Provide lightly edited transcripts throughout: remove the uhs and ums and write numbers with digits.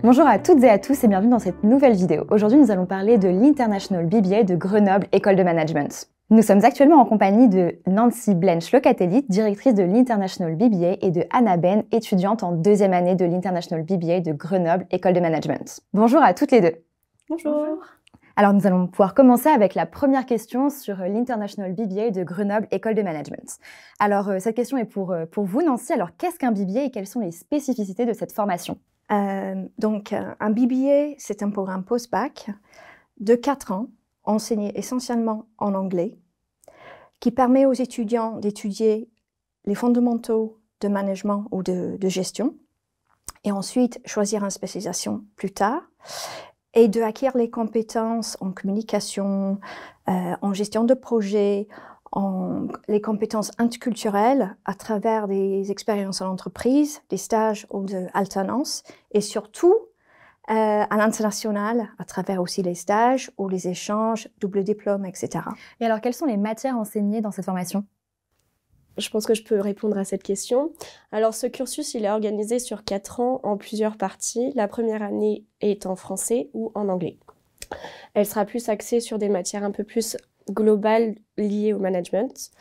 Bonjour à toutes et à tous et bienvenue dans cette nouvelle vidéo. Aujourd'hui, nous allons parler de l'International BBA de Grenoble École de Management. Nous sommes actuellement en compagnie de Nancy Blench-Locatelli, directrice de l'International BBA, et de Anna Ben, étudiante en deuxième année de l'International BBA de Grenoble École de Management. Bonjour à toutes les deux. Bonjour. Alors, nous allons pouvoir commencer avec la première question sur l'International BBA de Grenoble École de Management. Alors, cette question est pour vous, Nancy. Alors, qu'est-ce qu'un BBA et quelles sont les spécificités de cette formation ? Un BBA, c'est un programme post-bac de 4 ans, enseigné essentiellement en anglais, qui permet aux étudiants d'étudier les fondamentaux de management ou de gestion, et ensuite choisir une spécialisation plus tard, et d'acquérir les compétences en communication, en gestion de projet, les compétences interculturelles à travers des expériences en entreprise, des stages ou de alternance, et surtout à l'international à travers aussi les stages ou les échanges, double diplôme, etc. Et alors, quelles sont les matières enseignées dans cette formation ? Je pense que je peux répondre à cette question. Alors, ce cursus, il est organisé sur 4 ans en plusieurs parties. La première année est en français ou en anglais. Elle sera plus axée sur des matières un peu plus globales liées au management.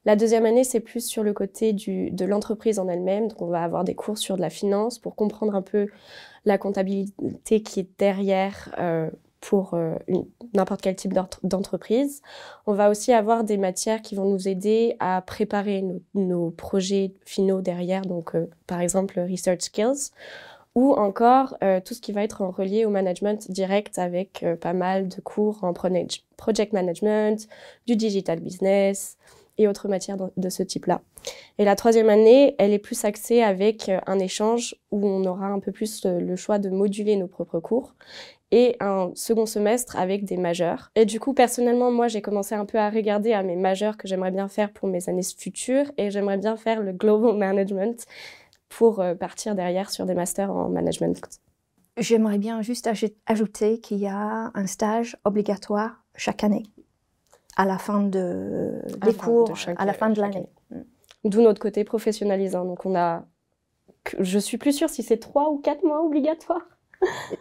La deuxième année, c'est plus sur le côté de l'entreprise en elle-même. Donc, on va avoir des cours sur de la finance pour comprendre un peu la comptabilité qui est derrière pour n'importe quel type d'entreprise. On va aussi avoir des matières qui vont nous aider à préparer nos projets finaux derrière, donc par exemple Research Skills, ou encore tout ce qui va être relié au management direct avec pas mal de cours en project management, du digital business et autres matières de ce type-là. Et la troisième année, elle est plus axée avec un échange où on aura un peu plus le choix de moduler nos propres cours et un second semestre avec des majeurs. Et du coup, personnellement, moi, j'ai commencé un peu à regarder à mes majeurs que j'aimerais bien faire pour mes années futures et j'aimerais bien faire le Global Management pour partir derrière sur des masters en management. J'aimerais bien juste ajouter qu'il y a un stage obligatoire chaque année, à la fin des cours, à la fin de l'année. D'où notre côté professionnalisant. Donc je suis plus sûre si c'est 3 ou 4 mois obligatoires.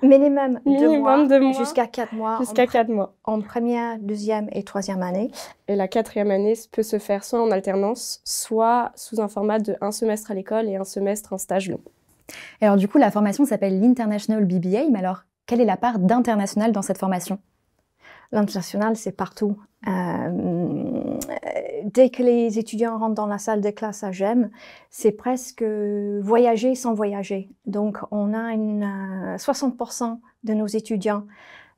Minimum 2 mois, jusqu'à 4 mois. Jusqu'à 4 mois. En première, deuxième et troisième année. Et la quatrième année peut se faire soit en alternance, soit sous un format de 1 semestre à l'école et 1 semestre en stage long. Et alors du coup, la formation s'appelle l'International BBA, mais alors, quelle est la part d'international dans cette formation ? L'international, c'est partout. Dès que les étudiants rentrent dans la salle de classe à GEM, c'est presque voyager sans voyager. Donc, on a 60% de nos étudiants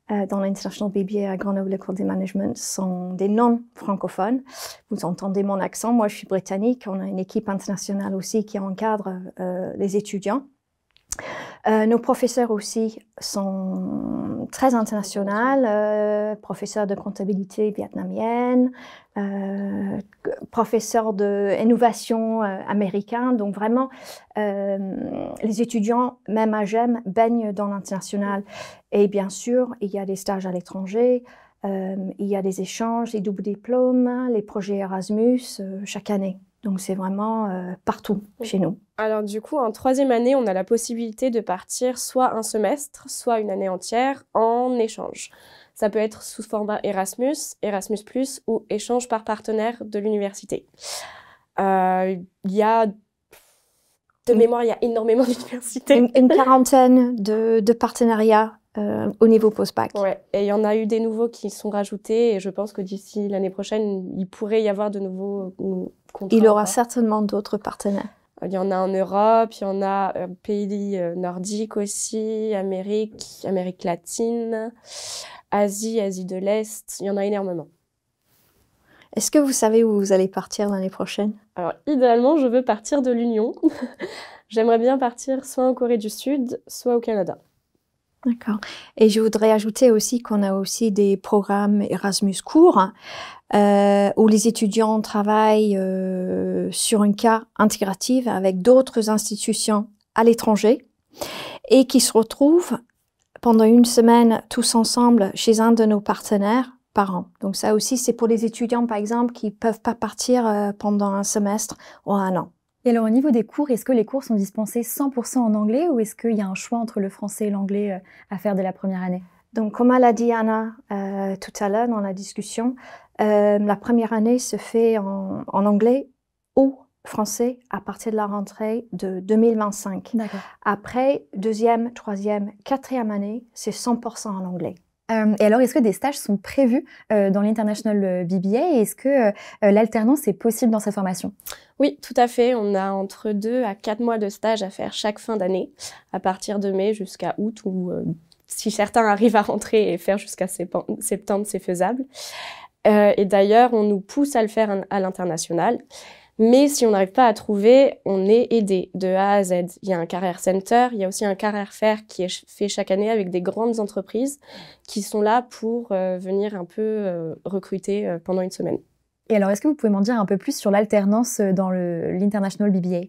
dans l'International BBA à Grenoble École de Management sont des non-francophones. Vous entendez mon accent, moi je suis britannique, on a une équipe internationale aussi qui encadre les étudiants. Nos professeurs aussi sont très internationaux, professeurs de comptabilité vietnamienne, professeurs d'innovation américains. Donc vraiment, les étudiants, même à GEM, baignent dans l'international. Et bien sûr, il y a des stages à l'étranger, il y a des échanges, les doubles diplômes, les projets Erasmus chaque année. Donc, c'est vraiment partout chez nous. Alors, du coup, en troisième année, on a la possibilité de partir soit un semestre, soit une année entière en échange. Ça peut être sous format Erasmus, Erasmus+, ou échange par partenaire de l'université. Il y a, de mémoire, il y a énormément d'universités. Une quarantaine de partenariats au niveau post-bac. Ouais, et il y en a eu des nouveaux qui sont rajoutés et je pense que d'ici l'année prochaine, il pourrait y avoir de nouveaux contrats. Il y aura certainement d'autres partenaires. Il y en a en Europe, il y en a pays nordiques aussi, Amérique latine, Asie de l'Est, il y en a énormément. Est-ce que vous savez où vous allez partir l'année prochaine? Alors, idéalement, je veux partir de l'Union. J'aimerais bien partir soit en Corée du Sud, soit au Canada. D'accord. Et je voudrais ajouter aussi qu'on a aussi des programmes Erasmus courts où les étudiants travaillent sur un cas intégratif avec d'autres institutions à l'étranger et qui se retrouvent pendant une semaine tous ensemble chez un de nos partenaires par an. Donc ça aussi, c'est pour les étudiants, par exemple, qui peuvent pas partir pendant un semestre ou un an. Et alors, au niveau des cours, est-ce que les cours sont dispensés 100% en anglais ou est-ce qu'il y a un choix entre le français et l'anglais à faire dès la première année? Donc, comme l'a dit Anna tout à l'heure dans la discussion, la première année se fait en anglais ou français à partir de la rentrée de 2025. D'accord. Après, deuxième, troisième, quatrième année, c'est 100% en anglais. Et alors, est-ce que des stages sont prévus dans l'International BBA et est-ce que l'alternance est possible dans cette formation? Oui, tout à fait. On a entre 2 à 4 mois de stage à faire chaque fin d'année, à partir de mai jusqu'à août, ou si certains arrivent à rentrer et faire jusqu'à septembre, c'est faisable. Et d'ailleurs, on nous pousse à le faire à l'international. Mais si on n'arrive pas à trouver, on est aidé de A à Z. Il y a un Career Center, il y a aussi un Career Fair qui est fait chaque année avec des grandes entreprises qui sont là pour venir un peu recruter pendant une semaine. Et alors, est-ce que vous pouvez m'en dire un peu plus sur l'alternance dans l'International BBA?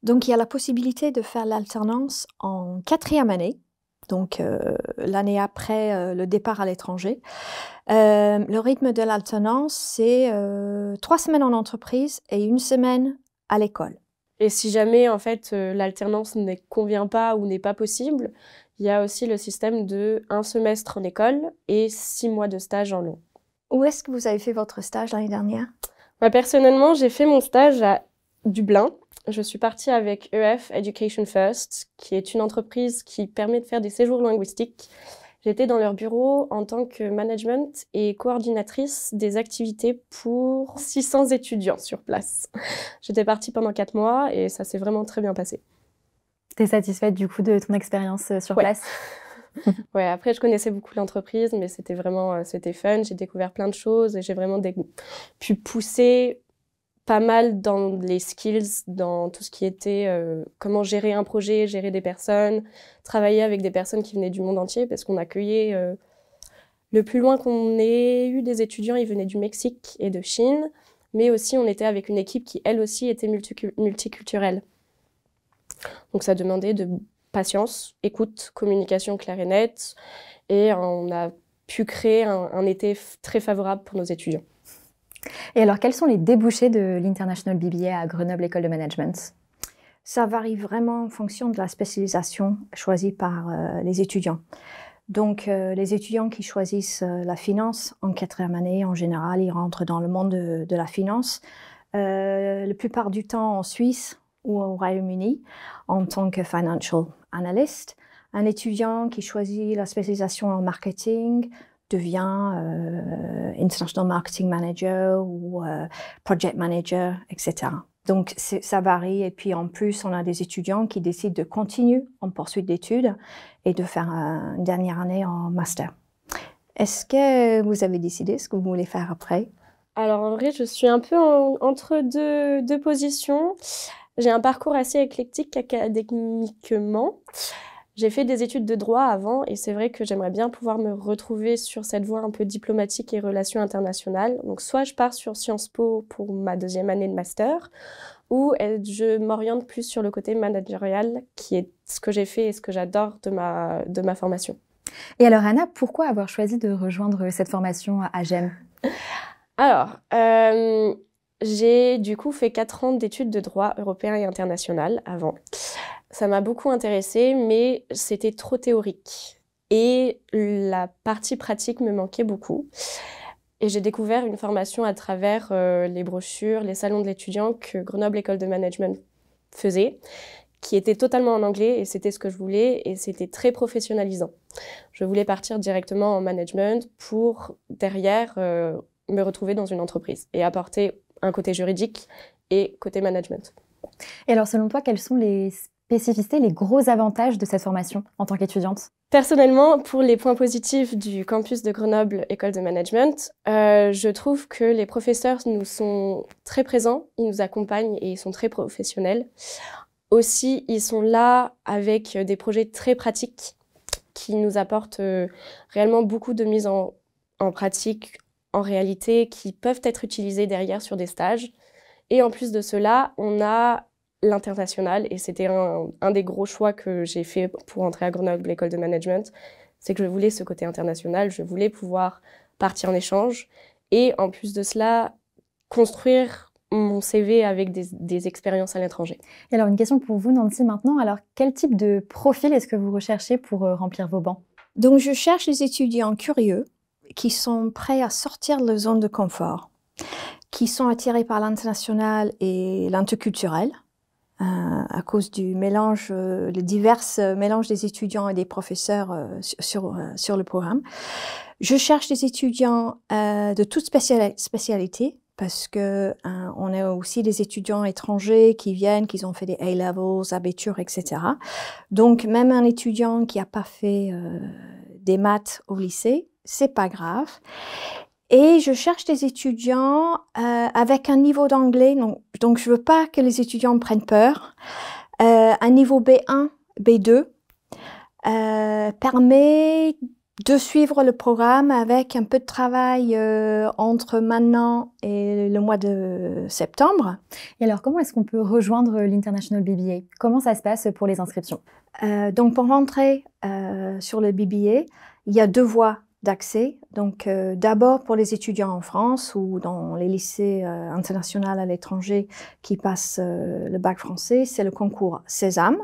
Donc, il y a la possibilité de faire l'alternance en quatrième année, donc l'année après le départ à l'étranger. Le rythme de l'alternance, c'est 3 semaines en entreprise et 1 semaine à l'école. Et si jamais, en fait, l'alternance ne convient pas ou n'est pas possible, il y a aussi le système de 1 semestre en école et 6 mois de stage en long. Où est-ce que vous avez fait votre stage l'année dernière? Personnellement, j'ai fait mon stage à Dublin. Je suis partie avec EF Education First, qui est une entreprise qui permet de faire des séjours linguistiques. J'étais dans leur bureau en tant que management et coordinatrice des activités pour 600 étudiants sur place. J'étais partie pendant 4 mois et ça s'est vraiment très bien passé. T'es satisfaite du coup de ton expérience sur place? Ouais, après je connaissais beaucoup l'entreprise, mais c'était fun. J'ai découvert plein de choses et j'ai vraiment pu pousser pas mal dans les skills, dans tout ce qui était comment gérer un projet, gérer des personnes, travailler avec des personnes qui venaient du monde entier, parce qu'on accueillait le plus loin qu'on ait eu des étudiants, ils venaient du Mexique et de Chine, mais aussi on était avec une équipe qui elle aussi était multiculturelle. Donc ça demandait de patience, écoute, communication claire et nette, et on a pu créer un été très favorable pour nos étudiants. Et alors, quels sont les débouchés de l'International BBA à Grenoble École de Management? Ça varie vraiment en fonction de la spécialisation choisie par les étudiants. Donc, les étudiants qui choisissent la finance en quatrième année, en général, ils rentrent dans le monde de la finance. La plupart du temps en Suisse ou au Royaume-Uni, en tant que financial analyst. Un étudiant qui choisit la spécialisation en marketing devient International Marketing Manager ou Project Manager, etc. Donc, ça varie. Et puis, en plus, on a des étudiants qui décident de continuer en poursuite d'études et de faire une dernière année en master. Est-ce que vous avez décidé ce que vous voulez faire après? Alors, en vrai, je suis un peu entre deux positions. J'ai un parcours assez éclectique académiquement. J'ai fait des études de droit avant et c'est vrai que j'aimerais bien pouvoir me retrouver sur cette voie un peu diplomatique et relations internationales. Donc soit je pars sur Sciences Po pour ma deuxième année de master ou je m'oriente plus sur le côté managérial qui est ce que j'ai fait et ce que j'adore de ma formation. Et alors Anna, pourquoi avoir choisi de rejoindre cette formation à GEM? Alors, j'ai du coup fait 4 ans d'études de droit européen et international avant. Ça m'a beaucoup intéressée, mais c'était trop théorique. Et la partie pratique me manquait beaucoup. Et j'ai découvert une formation à travers les brochures, les salons de l'étudiant que Grenoble École de Management faisait, qui était totalement en anglais, et c'était ce que je voulais, et c'était très professionnalisant. Je voulais partir directement en management pour, derrière, me retrouver dans une entreprise et apporter un côté juridique et côté management. Et alors, selon toi, quels sont les spécificités, les gros avantages de cette formation en tant qu'étudiante? Personnellement, pour les points positifs du campus de Grenoble École de Management, je trouve que les professeurs nous sont très présents, ils nous accompagnent et ils sont très professionnels. Aussi, ils sont là avec des projets très pratiques qui nous apportent réellement beaucoup de mise en pratique, en réalité, qui peuvent être utilisés derrière sur des stages. Et en plus de cela, on a l'international, et c'était un des gros choix que j'ai fait pour entrer à Grenoble École de Management, c'est que je voulais ce côté international, je voulais pouvoir partir en échange, et en plus de cela, construire mon CV avec des expériences à l'étranger. Et alors, une question pour vous, Nancy, maintenant. Alors, quel type de profil est-ce que vous recherchez pour remplir vos bancs? Donc, je cherche les étudiants curieux qui sont prêts à sortir de leur zone de confort, qui sont attirés par l'international et l'interculturel, à cause du mélange, les divers mélanges des étudiants et des professeurs sur le programme. Je cherche des étudiants de toute spécialité, parce que on a aussi des étudiants étrangers qui viennent, qui ont fait des A-levels, abitur, etc. Donc, même un étudiant qui n'a pas fait des maths au lycée, c'est pas grave. Et je cherche des étudiants avec un niveau d'anglais. Donc, je veux pas que les étudiants prennent peur. Un niveau B1, B2 permet de suivre le programme avec un peu de travail entre maintenant et le mois de septembre. Et alors, comment est-ce qu'on peut rejoindre l'International BBA? Comment ça se passe pour les inscriptions? Donc, pour rentrer sur le BBA, il y a 2 voies d'accès. Donc, d'abord pour les étudiants en France ou dans les lycées internationaux à l'étranger qui passent le bac français, c'est le concours Sésame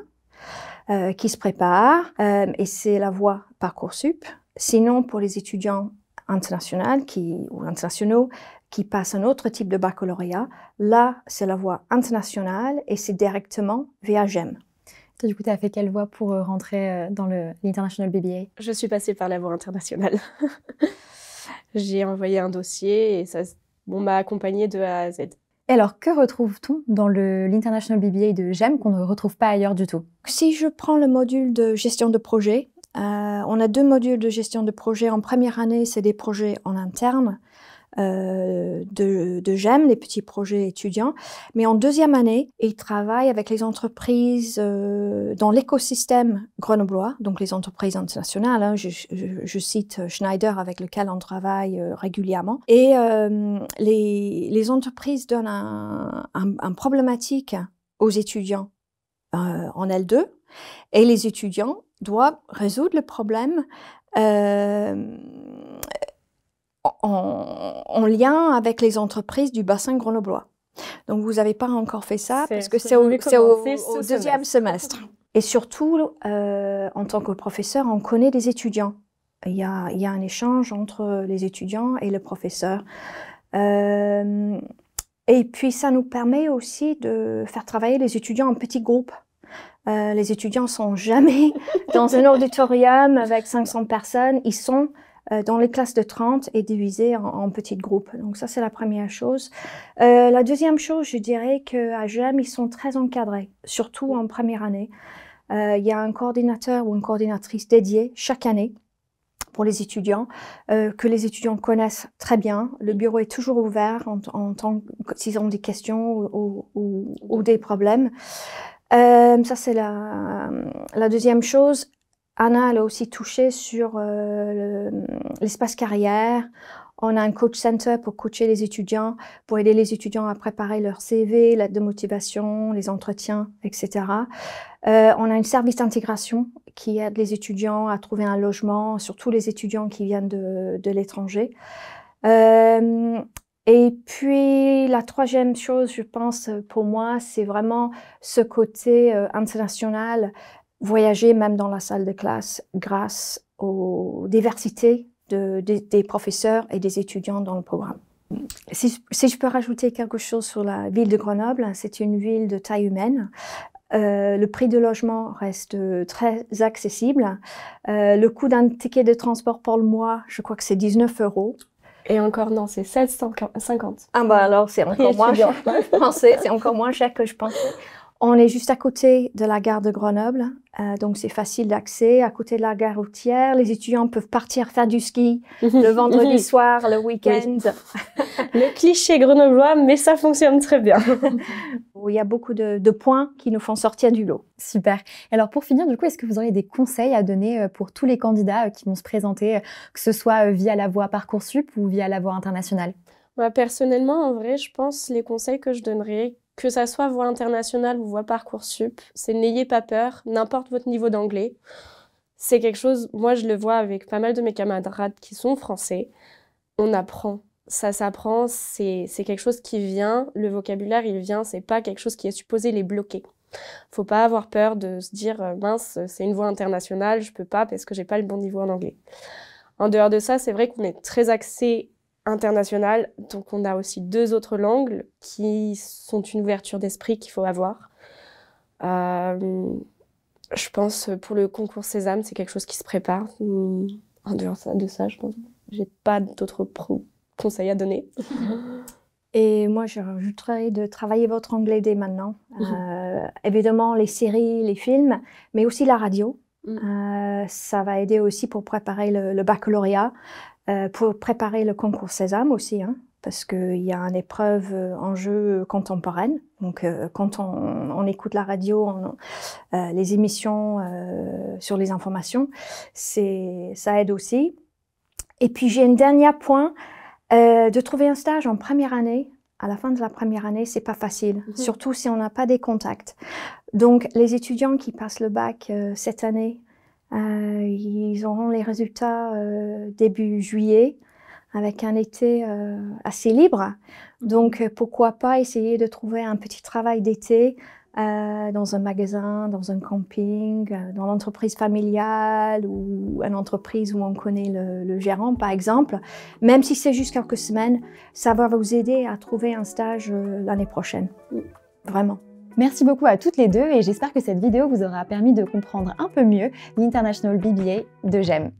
qui se prépare et c'est la voie Parcoursup. Sinon, pour les étudiants internationaux qui passent un autre type de baccalauréat, là, c'est la voie internationale et c'est directement via GEM. Du coup, tu as fait quelle voie pour rentrer dans l'International BBA? Je suis passée par la voie internationale. J'ai envoyé un dossier et on m'a accompagnée de A à Z. Et alors, que retrouve-t-on dans l'International BBA de GEM qu'on ne retrouve pas ailleurs du tout? Si je prends le module de gestion de projet, on a 2 modules de gestion de projet. En première année, c'est des projets en interne de GEM, les petits projets étudiants. Mais en deuxième année, ils travaillent avec les entreprises dans l'écosystème grenoblois, donc les entreprises internationales. Hein, je cite Schneider avec lequel on travaille régulièrement. Et les entreprises donnent un problématique aux étudiants en L2 et les étudiants doivent résoudre le problème en lien avec les entreprises du bassin grenoblois. Donc, vous n'avez pas encore fait ça parce que c'est au deuxième semestre. Et surtout, en tant que professeur, on connaît des étudiants. Il y a un échange entre les étudiants et le professeur. Et puis, ça nous permet aussi de faire travailler les étudiants en petits groupes. Les étudiants ne sont jamais dans un auditorium avec 500 personnes. Ils sont dans les classes de 30 et divisés en petits groupes. Donc ça, c'est la première chose. La deuxième chose, je dirais qu'à GEM, ils sont très encadrés, surtout en première année. Il y a un coordinateur ou une coordinatrice dédiée chaque année pour les étudiants, que les étudiants connaissent très bien. Le bureau est toujours ouvert en tant s'ils ont des questions ou des problèmes. Ça, c'est la deuxième chose. Anna, elle a aussi touché sur l'espace carrière. On a un coach center pour coacher les étudiants, pour aider les étudiants à préparer leur CV, lettre de motivation, les entretiens, etc. On a un service d'intégration qui aide les étudiants à trouver un logement, surtout les étudiants qui viennent de l'étranger. Et puis, la troisième chose, je pense, pour moi, c'est vraiment ce côté international, voyager même dans la salle de classe grâce aux diversités des professeurs et des étudiants dans le programme. Si je peux rajouter quelque chose sur la ville de Grenoble, c'est une ville de taille humaine. Le prix de logement reste très accessible. Le coût d'un ticket de transport pour le mois, je crois que c'est 19 €. Et encore, non, c'est 750. Ah bah alors, c'est encore moins cher que je pensais. C'est encore moins cher que je pensais. On est juste à côté de la gare de Grenoble, donc c'est facile d'accès. À côté de la gare routière, les étudiants peuvent partir faire du ski le vendredi soir, le week-end. Oui. Le cliché grenoblois, mais ça fonctionne très bien. Il y a beaucoup de points qui nous font sortir du lot. Super. Alors pour finir, du coup, est-ce que vous auriez des conseils à donner pour tous les candidats qui vont se présenter, que ce soit via la voie Parcoursup ou via la voie internationale? Moi, personnellement, en vrai, je pense les conseils que je donnerais, que ça soit voie internationale ou voie Parcoursup, c'est n'ayez pas peur, n'importe votre niveau d'anglais. C'est quelque chose, moi je le vois avec pas mal de mes camarades qui sont français, on apprend ça s'apprend, c'est quelque chose qui vient, le vocabulaire il vient, c'est pas quelque chose qui est supposé les bloquer. Faut pas avoir peur de se dire mince, c'est une voie internationale, je peux pas parce que j'ai pas le bon niveau en anglais. En dehors de ça, c'est vrai qu'on est très axé international, donc on a aussi 2 autres langues qui sont une ouverture d'esprit qu'il faut avoir. Je pense pour le concours Sésame, c'est quelque chose qui se prépare. En dehors de ça, je pense j'ai pas d'autres conseils à donner. Et moi, je rajouterais de travailler votre anglais dès maintenant. Évidemment, les séries, les films, mais aussi la radio. Ça va aider aussi pour préparer le baccalauréat, pour préparer le concours Sésame aussi, hein, parce qu'il y a une épreuve en jeu contemporaine. Donc, quand on écoute la radio, les émissions sur les informations, ça aide aussi. Et puis, j'ai un dernier point. De trouver un stage en première année, à la fin de la première année, c'est pas facile, surtout si on n'a pas des contacts. Donc, les étudiants qui passent le bac cette année, ils auront les résultats début juillet, avec un été assez libre. Donc, pourquoi pas essayer de trouver un petit travail d'été dans un magasin, dans un camping, dans l'entreprise familiale ou une entreprise où on connaît le gérant, par exemple. Même si c'est juste quelques semaines, ça va vous aider à trouver un stage l'année prochaine. Vraiment. Merci beaucoup à toutes les deux et j'espère que cette vidéo vous aura permis de comprendre un peu mieux l'International BBA de GEM.